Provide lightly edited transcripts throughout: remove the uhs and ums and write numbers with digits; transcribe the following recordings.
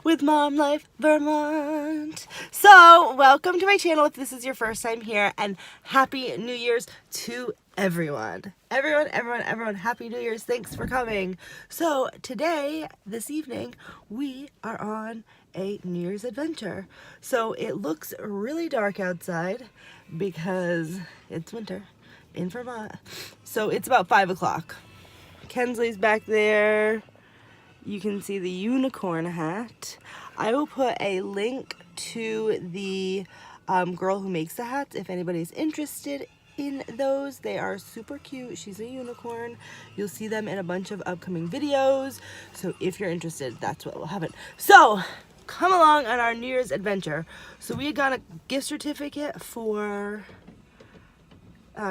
with Momlife, Vermont. So, welcome to my channel if this is your first time here, and Happy New Year's to everyone. Everyone, Happy New Year's. Thanks for coming. So, today, this evening, we are on a New Year's adventure. So, it looks really dark outside because it's winter in Vermont. So, it's about 5 o'clock. Kensley's back there. You can see the unicorn hat. I will put a link to the girl who makes the hats if anybody's interested in those. They are super cute. She's a unicorn. You'll see them in a bunch of upcoming videos. So if you're interested, that's what will happen. So come along on our New Year's adventure. So we got a gift certificate for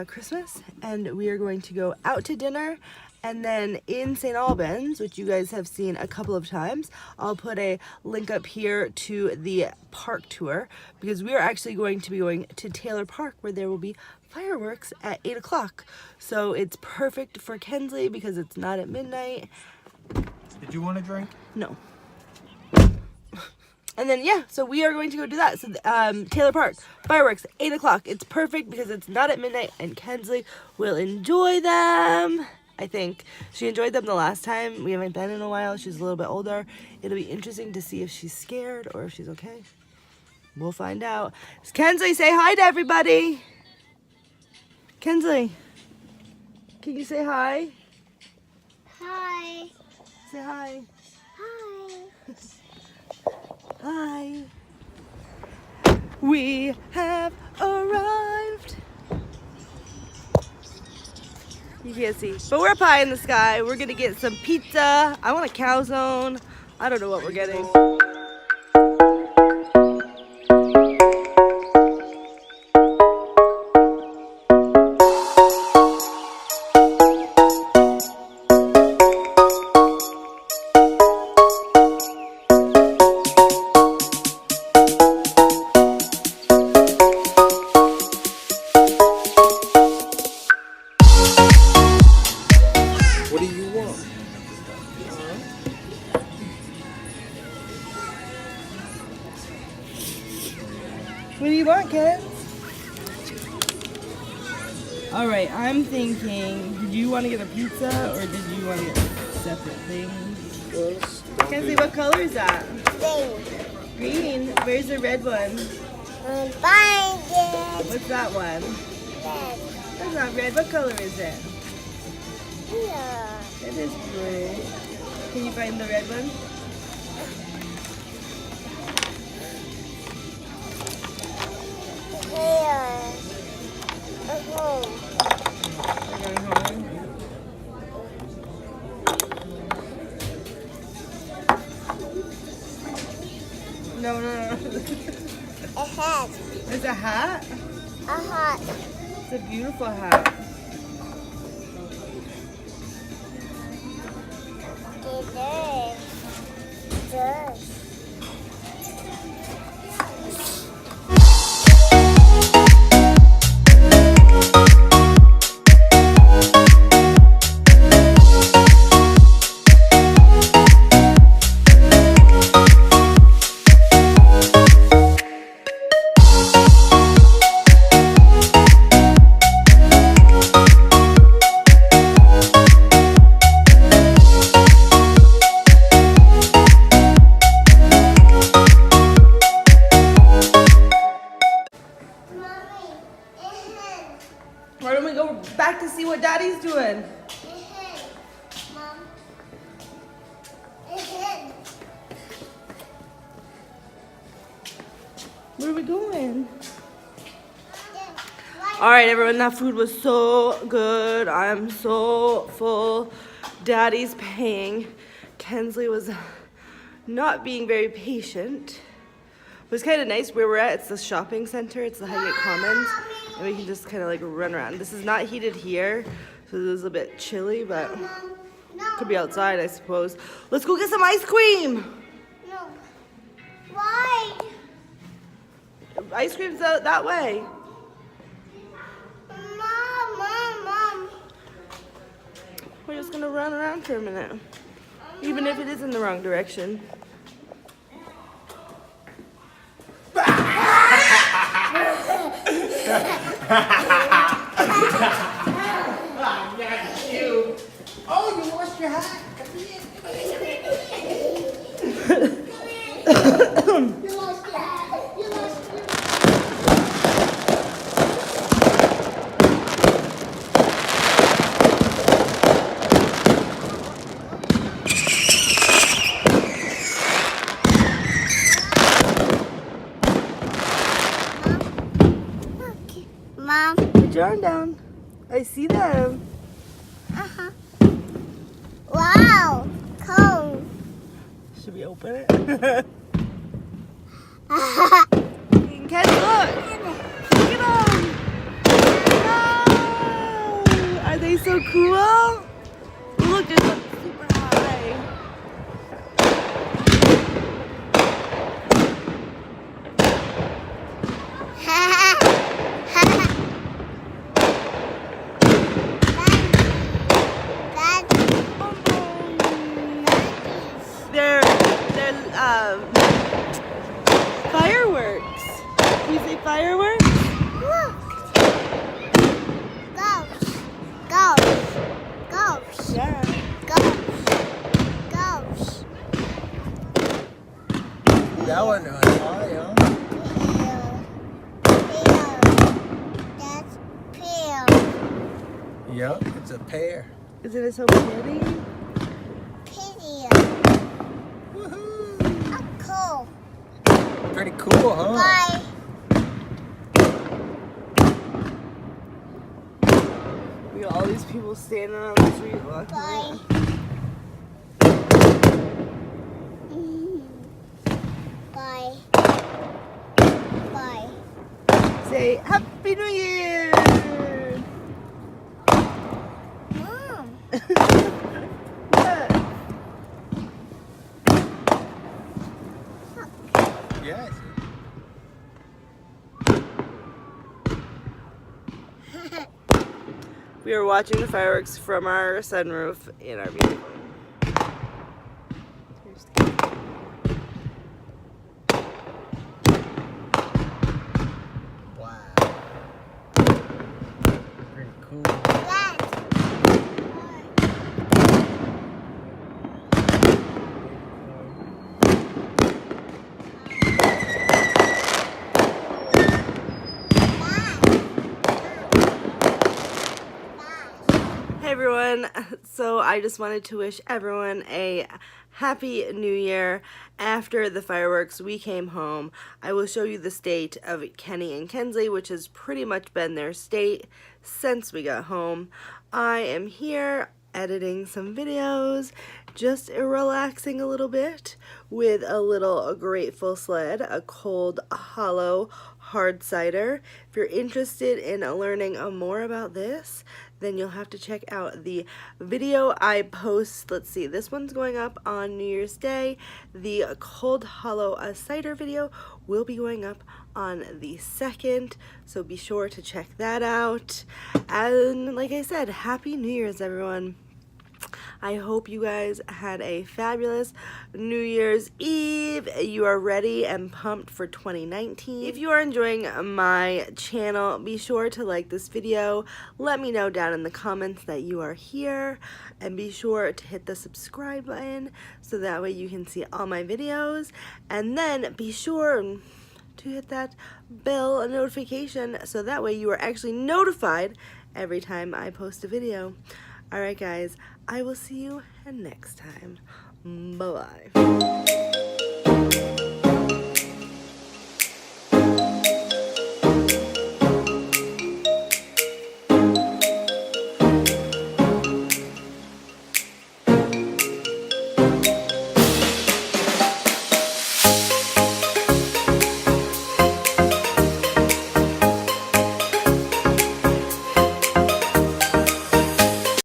Christmas, and we are going to go out to dinner. And then in St. Albans, which you guys have seen a couple of times, I'll put a link up here to the park tour, because we are actually going to be going to Taylor Park, where there will be fireworks at 8 o'clock. So it's perfect for Kensley because it's not at midnight. Did you want a drink? No. And then, yeah, so we are going to go do that. So, Taylor Park, fireworks, 8 o'clock. It's perfect because it's not at midnight, and Kensley will enjoy them. I think she enjoyed them the last time. We haven't been in a while. She's a little bit older. It'll be interesting to see if she's scared or if she's okay. We'll find out. Kensley, say hi to everybody. Kensley, can you say hi? Hi. Say hi. Hi. Hi. We have arrived. You can't see, but we're up high in the sky. We're gonna get some pizza. I want a calzone. I don't know what we're getting. What do you want, kids? Alright, I'm thinking, did you want to get a pizza or did you want to get separate things? Kensley, what color is that? Green. Where's the red one? Find it. What's that one? Red. That's not red. What color is it? Here. It is blue. Can you find the red one? Here. Home. We're going home. No. A hat. It's a hat? A hat. It's a beautiful hat. It is. Why don't we go back to see what Daddy's doing? Mom. Where are we going? Alright everyone, that food was so good. I'm so full. Daddy's paying. Kensley was not being very patient. It was kind of nice where we're at. It's the shopping center. It's the Highgate Commons. And we can just kind of like run around. This is not heated here, so it was a bit chilly, but could be outside, I suppose. Let's go get some ice cream. No. Why? Ice cream's out that way. Mom. We're just gonna run around for a minute. Even if it is in the wrong direction. you. Oh, you lost your hat. Come here. You lost your hat. You lost your Mom. Put your arm down. I see them. Uh-huh. Wow. Cool. Should we open it? Ken, look! Look at them! Wow! Are they so cool? Look, it's up super high. They're fireworks. Can you say fireworks? Look. Ghosts. Ghosts. Ghosts. Yeah. Ghosts. Ghosts. That one was high, huh? That's pear. Yep, it's a pear. Isn't it so pretty? Pear. Woohoo! Oh, cool. Pretty cool, huh? Bye. We got all these people standing on the street watching Bye. it. Bye. Bye. Say Happy New Year! Mom. What? Yes. We are watching the fireworks from our sunroof in our vehicle. Wow. Pretty cool. Dad. Hey everyone, so I just wanted to wish everyone a happy new year. After the fireworks, we came home. I will show you the state of Kenny and Kensley, which has pretty much been their state since we got home. I am here editing some videos, just relaxing a little bit with a little Grateful Sled, a cold, hollow, hard cider. If you're interested in learning more about this, then you'll have to check out the video I post. Let's see, this one's going up on New Year's Day. The cold, hollow cider video will be going up on the 2nd, so be sure to check that out. And like I said, Happy New Year's, everyone. I hope you guys had a fabulous New Year's Eve. You are ready and pumped for 2019. If you are enjoying my channel, be sure to like this video. Let me know down in the comments that you are here. And be sure to hit the subscribe button so that way you can see all my videos. And then be sure to hit that bell notification so that way you are actually notified every time I post a video. Alright guys, I will see you next time. Bye-bye.